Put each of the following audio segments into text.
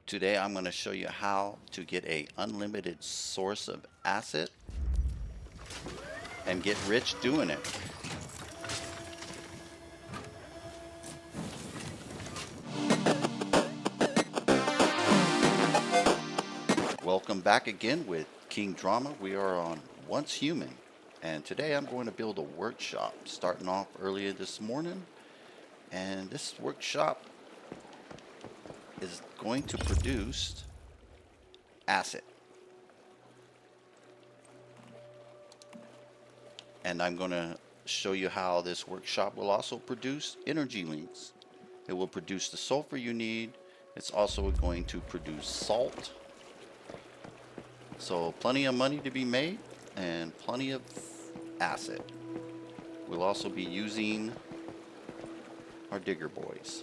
Today I'm going to show you how to get a unlimited source of asset and get rich doing it. Welcome back again with King Drama. We are on Once Human, and today I'm going to build a workshop starting off earlier this morning. And this workshop is going to produce asset. And I'm going to show you how this workshop will also produce energy links. It will produce the sulfur you need. It's also going to produce salt. So plenty of money to be made and plenty of asset. We'll also be using our digger boys.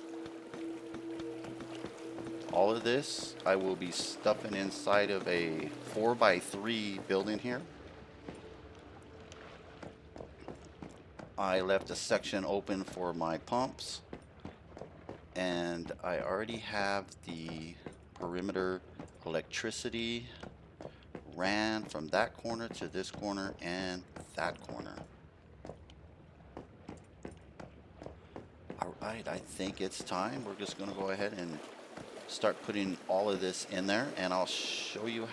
All of this I will be stuffing inside of a 4x3 building here. I left a section open for my pumps, and I already have the perimeter electricity ran from that corner to this corner and that corner. Alright, I think it's time. We're just going to go ahead and start putting all of this in there, and I'll show you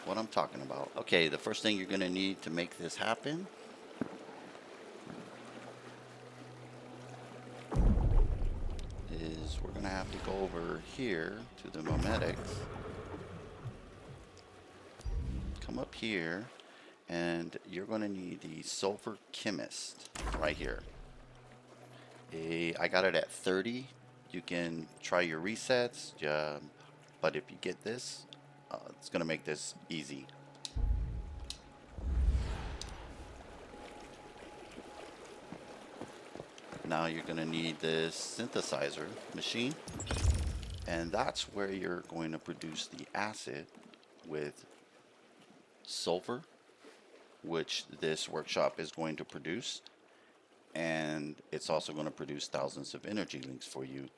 what I'm talking about. Okay, the first thing you're going to need to make this happen is we're going to have to go over here to the memetics, come up here, and you're going to need the sulfur chemist right here. I got it at 30. You can try your resets, but if you get this, it's going to make this easy. Now you're going to need this synthesizer machine, and that's where you're going to produce the acid with sulfur, which this workshop is going to produce, and it's also going to produce thousands of energy links for you,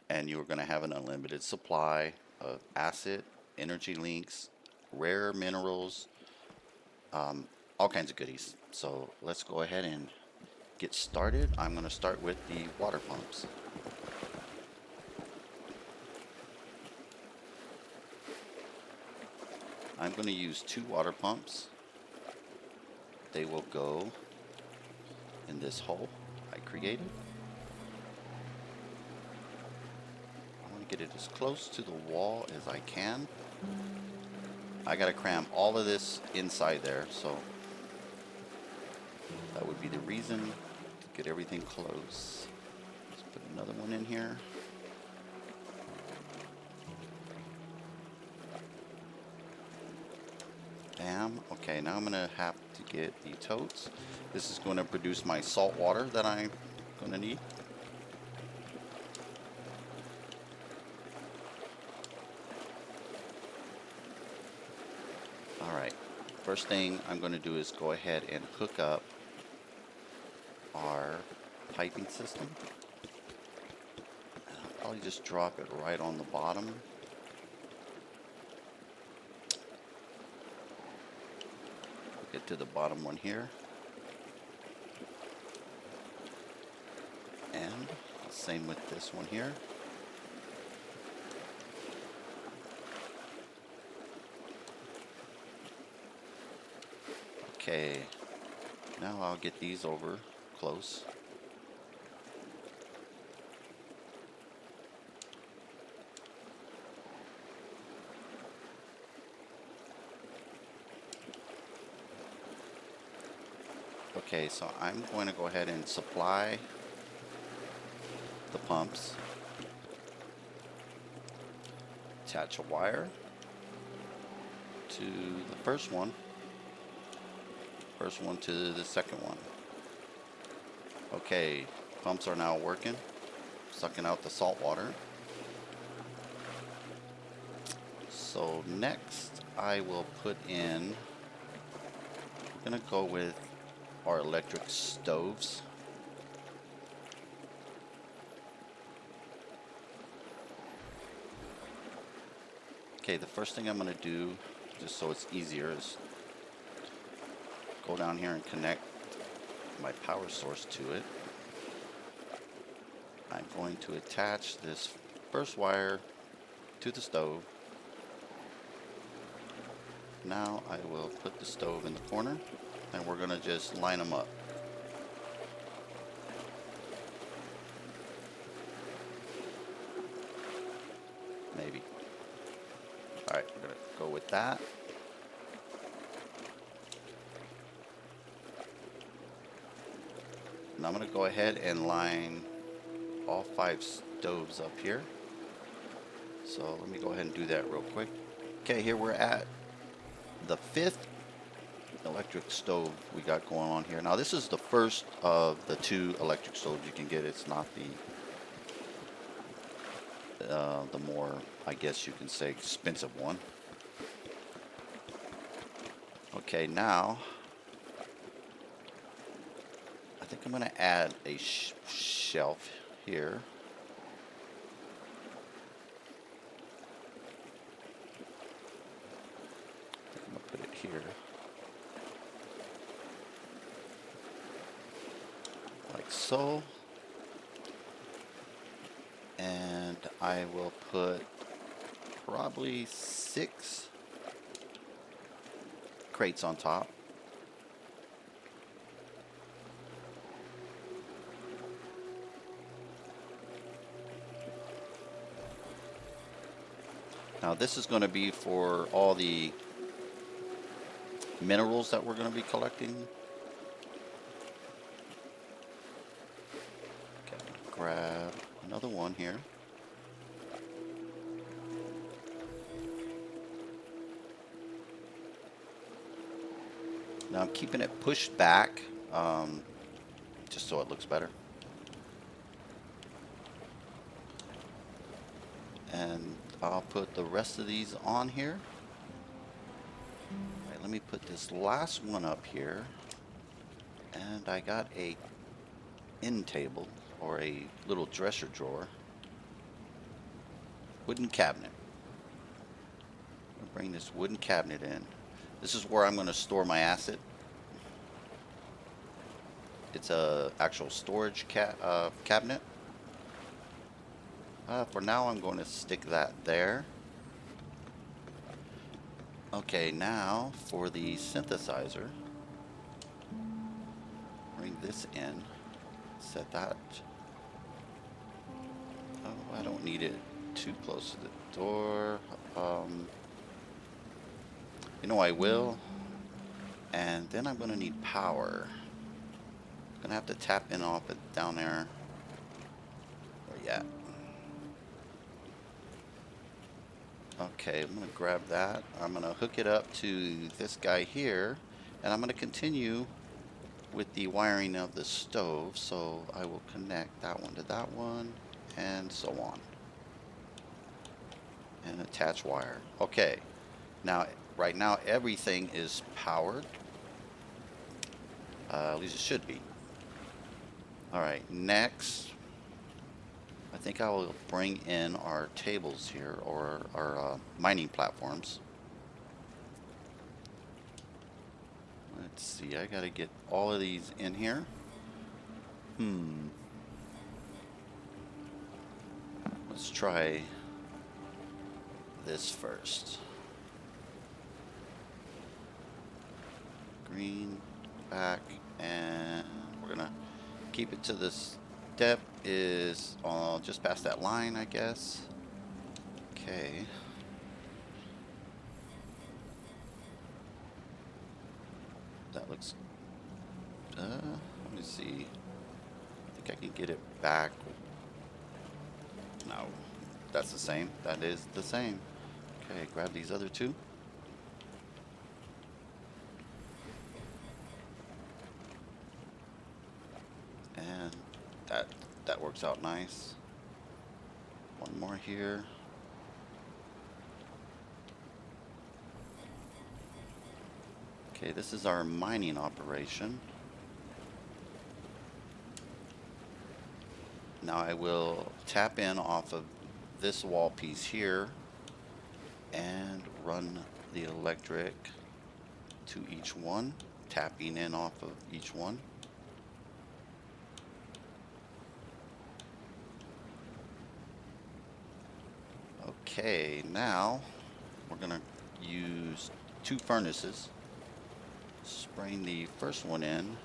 and you're going to have an unlimited supply of acid, energy links, rare minerals, all kinds of goodies. So let's go ahead and get started. I'm going to start with the water pumps. I'm going to use 2 water pumps. They will go in this hole I created. I want to get it as close to the wall as I can. I got to cram all of this inside there, so that would be the reason to get everything close. Let's put another one in here. Bam. Okay, now I'm going to have to get the totes. This is going to produce my salt water that I'm going to need. Alright, first thing I'm going to do is go ahead and hook up our piping system. And I'll probably just drop it right on the bottom. Get to the bottom one here. And same with this one here. Okay, now I'll get these over close. Okay, so I'm going to go ahead and supply the pumps. Attach a wire to the first one to the second one. Okay, pumps are now working, sucking out the salt water. So next I will put in, I'm gonna go with our electric stoves. Okay, the first thing I'm going to do, just so it's easier, is go down here and connect my power source to it. I'm going to attach this first wire to the stove. Now I will put the stove in the corner and we're going to just line them up. Maybe. Alright, we're going to go with that. And I'm going to go ahead and line all 5 stoves up here. So let me go ahead and do that real quick. Okay, here we're at the 5th electric stove we got going on here. Now this is the first of the 2 electric stoves you can get. It's not the more, I guess you can say, expensive one. Okay, now I think I'm going to add a shelf here. I'm going to put it here. Like so. And I will put probably 6 crates on top. Now this is going to be for all the minerals that we're going to be collecting. Okay, grab another one here. Now I'm keeping it pushed back, just so it looks better. And I'll put the rest of these on here. All right, let me put this last one up here. And I got a end table, or a little dresser drawer. Wooden cabinet. I'm gonna bring this wooden cabinet in. This is where I'm going to store my acid. It's a actual storage cabinet. For now, I'm going to stick that there. Okay, now for the synthesizer. Bring this in. Set that. Oh, I don't need it too close to the door. You know, I will. And then I'm going to need power. I'm going to have to tap in off it down there. Where you at? Okay, I'm going to grab that. I'm going to hook it up to this guy here. And I'm going to continue with the wiring of the stove. So I will connect that one to that one. And so on. And attach wire. Okay. Now, right now, everything is powered. At least it should be. Alright, next, I think I will bring in our tables here, or our mining platforms. Let's see, I gotta get all of these in here. Let's try this first. Green, back, and we're gonna keep it to this depth is just past that line, I guess. Okay. That looks, let me see. I think I can get it back. No, that's the same. That is the same. Okay, grab these other 2. And that works out nice. One more here. Okay, this is our mining operation. Now I will tap in off of this wall piece here. and run the electric to each one, tapping in off of each one. Okay, now we're gonna use 2 furnaces. Spraying the first one in.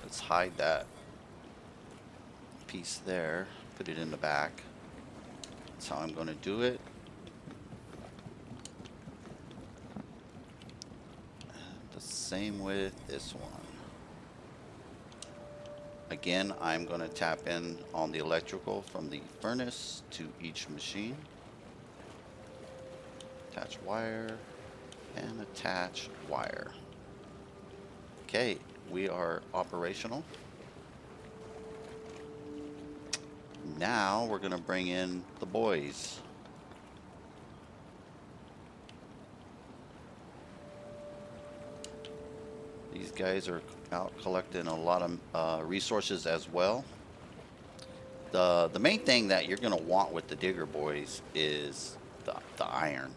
Let's hide that piece there, put it in the back. That's how I'm going to do it. And the same with this one. Again, I'm going to tap in on the electrical from the furnace to each machine. Attach wire and attach wire. Okay, we are operational. Now we're going to bring in the boys. These guys are out collecting a lot of resources as well. The main thing that you're going to want with the digger boys is the iron.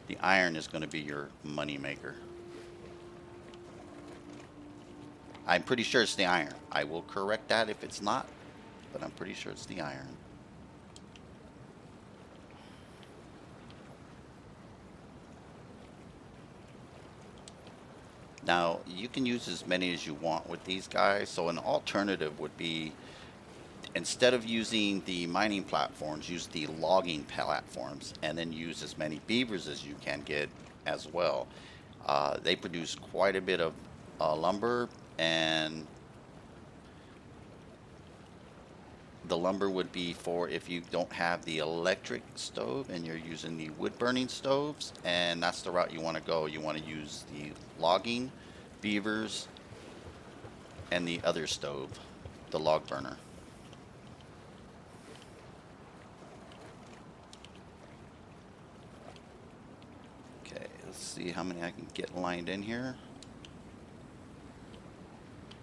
The iron is going to be your money maker. I'm pretty sure it's the iron. I will correct that if it's not, but I'm pretty sure it's the iron. Now, you can use as many as you want with these guys. So an alternative would be, instead of using the mining platforms, use the logging platforms, and then use as many beavers as you can get as well. They produce quite a bit of lumber, and the lumber would be for if you don't have the electric stove and you're using the wood burning stoves, and that's the route you want to go. You want to use the logging, beavers, and the other stove, the log burner. Okay, let's see how many I can get lined in here.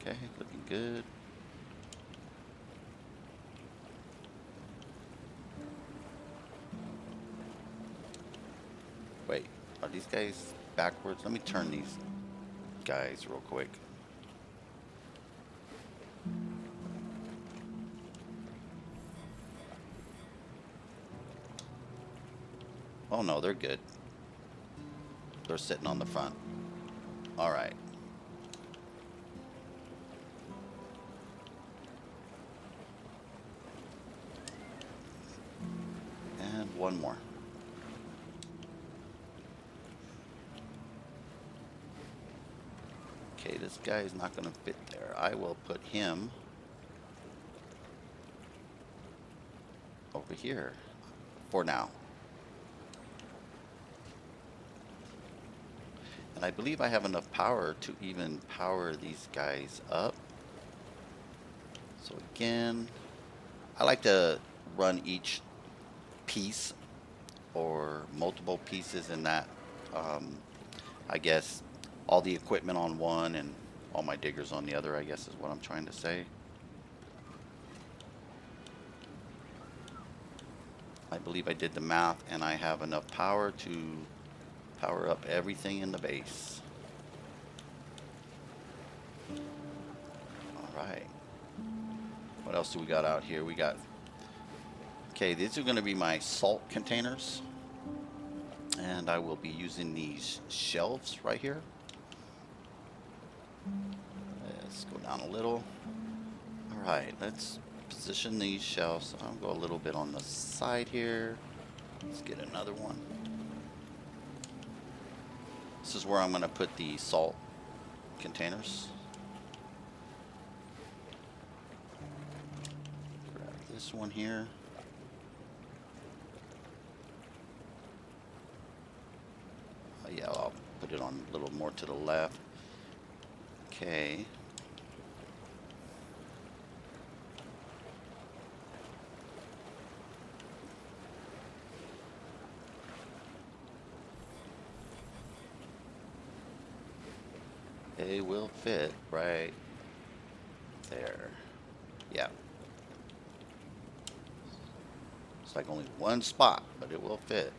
Okay, looking good. Wait, are these guys backwards? Let me turn these guys real quick. Oh no, they're good. They're sitting on the front. All right. And one more. Okay, this guy is not going to fit there. I will put him over here for now. And I believe I have enough power to even power these guys up. So again, I like to run each piece or multiple pieces in that, I guess, all the equipment on one and all my diggers on the other, I guess is what I'm trying to say. I believe I did the math and I have enough power to power up everything in the base. All right. What else do we got out here? We got, okay, these are going to be my salt containers. And I will be using these shelves right here. Let's go down a little. All right, let's position these shelves. I'll go a little bit on the side here. Let's get another one. This is where I'm going to put the salt containers. Grab this one here. Yeah, I'll put it on a little more to the left. Okay. They will fit right there. Yeah. It's like only one spot, but it will fit.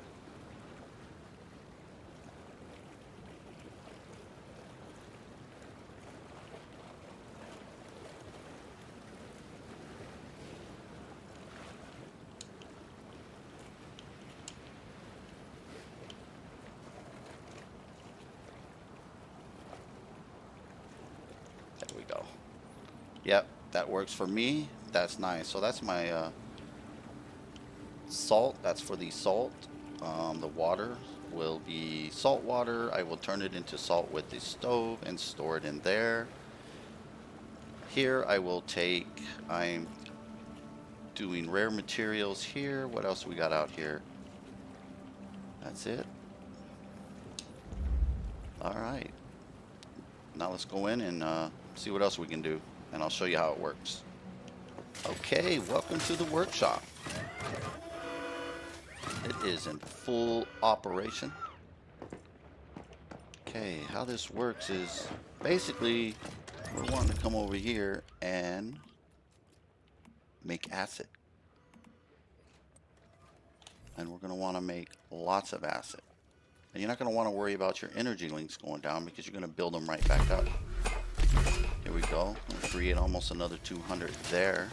Yep, that works for me. That's nice. So that's my salt. That's for the salt. The water will be salt water. I will turn it into salt with the stove and store it in there. Here I will take, I'm doing rare materials here. What else we got out here? That's it. All right. Now let's go in and see what else we can do. And I'll show you how it works. Okay, welcome to the workshop. It is in full operation. Okay, how this works is basically we're wanting to come over here and make acid. And we're going to want to make lots of acid. And you're not going to want to worry about your energy links going down because you're going to build them right back up. Here we go. Create almost another 200 there.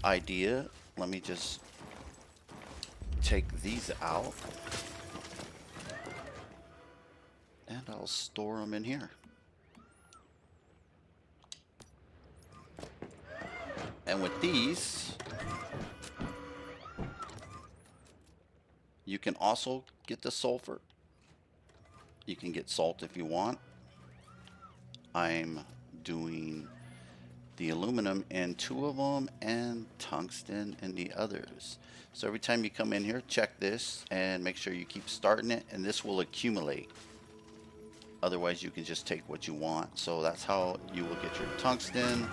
Idea. Let me just take these out. And I'll store them in here. And with these, you can also get the sulfur. You can get salt if you want. I'm doing the aluminum in 2 of them and tungsten in the others. So every time you come in here, check this and make sure you keep starting it, and this will accumulate. Otherwise, you can just take what you want. So that's how you will get your tungsten.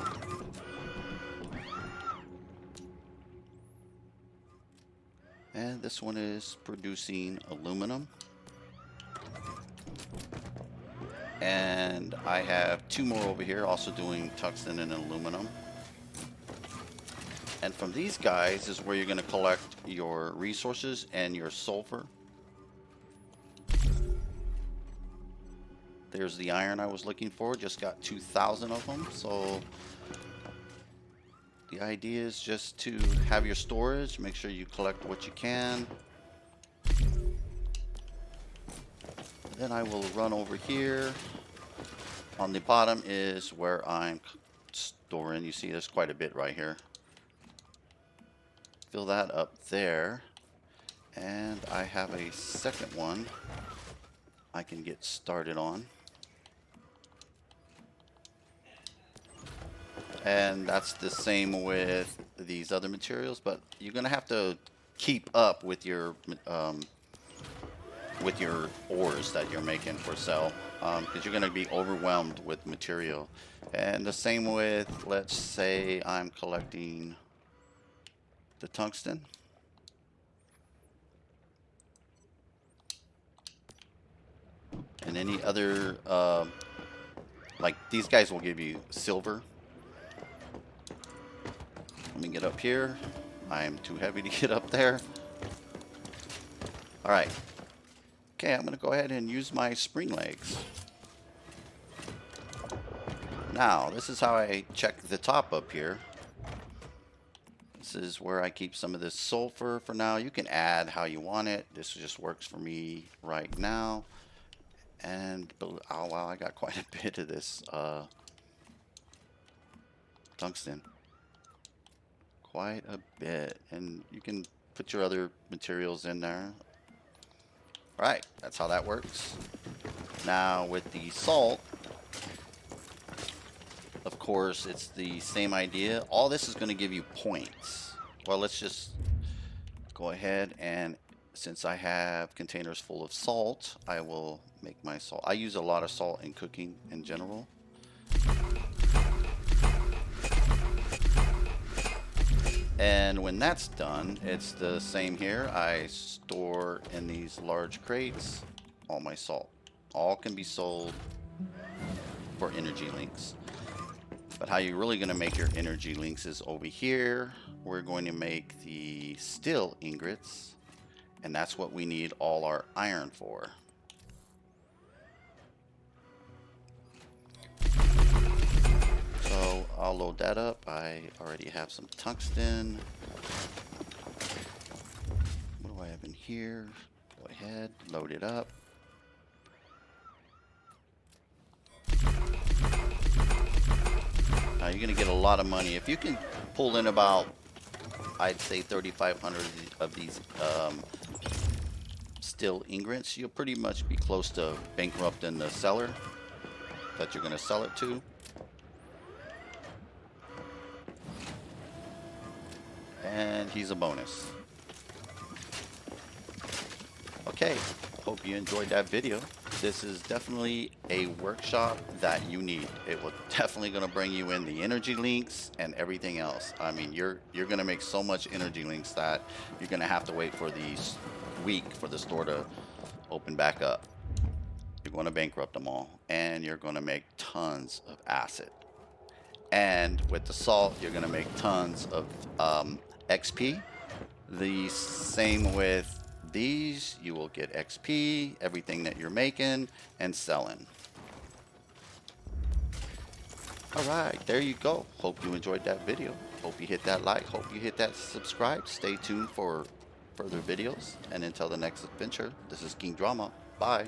And this one is producing aluminum. And I have 2 more over here also doing tungsten and aluminum. And from these guys is where you're going to collect your resources and your sulfur. There's the iron I was looking for. Just got 2,000 of them. So the idea is just to have your storage. Make sure you collect what you can. Then I will run over here. On the bottom is where I'm storing. You see there's quite a bit right here. Fill that up there. And I have a second one I can get started on. And that's the same with these other materials, but you're going to have to keep up with your ores that you're making for sale, because you're going to be overwhelmed with material. And the same with, let's say I'm collecting the tungsten. And any other, like these guys will give you silver. Let me get up here. I am too heavy to get up there. All right. Okay, I'm going to go ahead and use my spring legs. Now, this is how I check the top up here. This is where I keep some of this sulfur for now. You can add how you want it. This just works for me right now. And, oh wow, I got quite a bit of this tungsten. Quite a bit. And you can put your other materials in there. Right, that's how that works. Now with the salt, of course, it's the same idea. All this is going to give you points. Well, let's just go ahead and, since I have containers full of salt, I will make my salt. I use a lot of salt in cooking in general. And when that's done, it's the same here. I store in these large crates all my salt. All can be sold for energy links. But how you're really going to make your energy links is over here. We're going to make the steel ingots. And that's what we need all our iron for. So I'll load that up. I already have some tungsten. What do I have in here? Go ahead, load it up. You're gonna get a lot of money if you can pull in about, I'd say 3,500 of these steel ingots. You'll pretty much be close to bankrupting the seller that you're gonna sell it to. And he's a bonus. Okay, hope you enjoyed that video. This is definitely a workshop that you need. It will definitely gonna bring you in the energy links and everything else. I mean, you're gonna make so much energy links that you're gonna have to wait for the week for the store to open back up. You're gonna bankrupt them all, and you're gonna make tons of acid. And with the salt, you're gonna make tons of XP. The same with these, you will get XP, everything that you're making and selling. All right, there you go. Hope you enjoyed that video. Hope you hit that like, hope you hit that subscribe. Stay tuned for further videos. And until the next adventure, this is King Drama. Bye.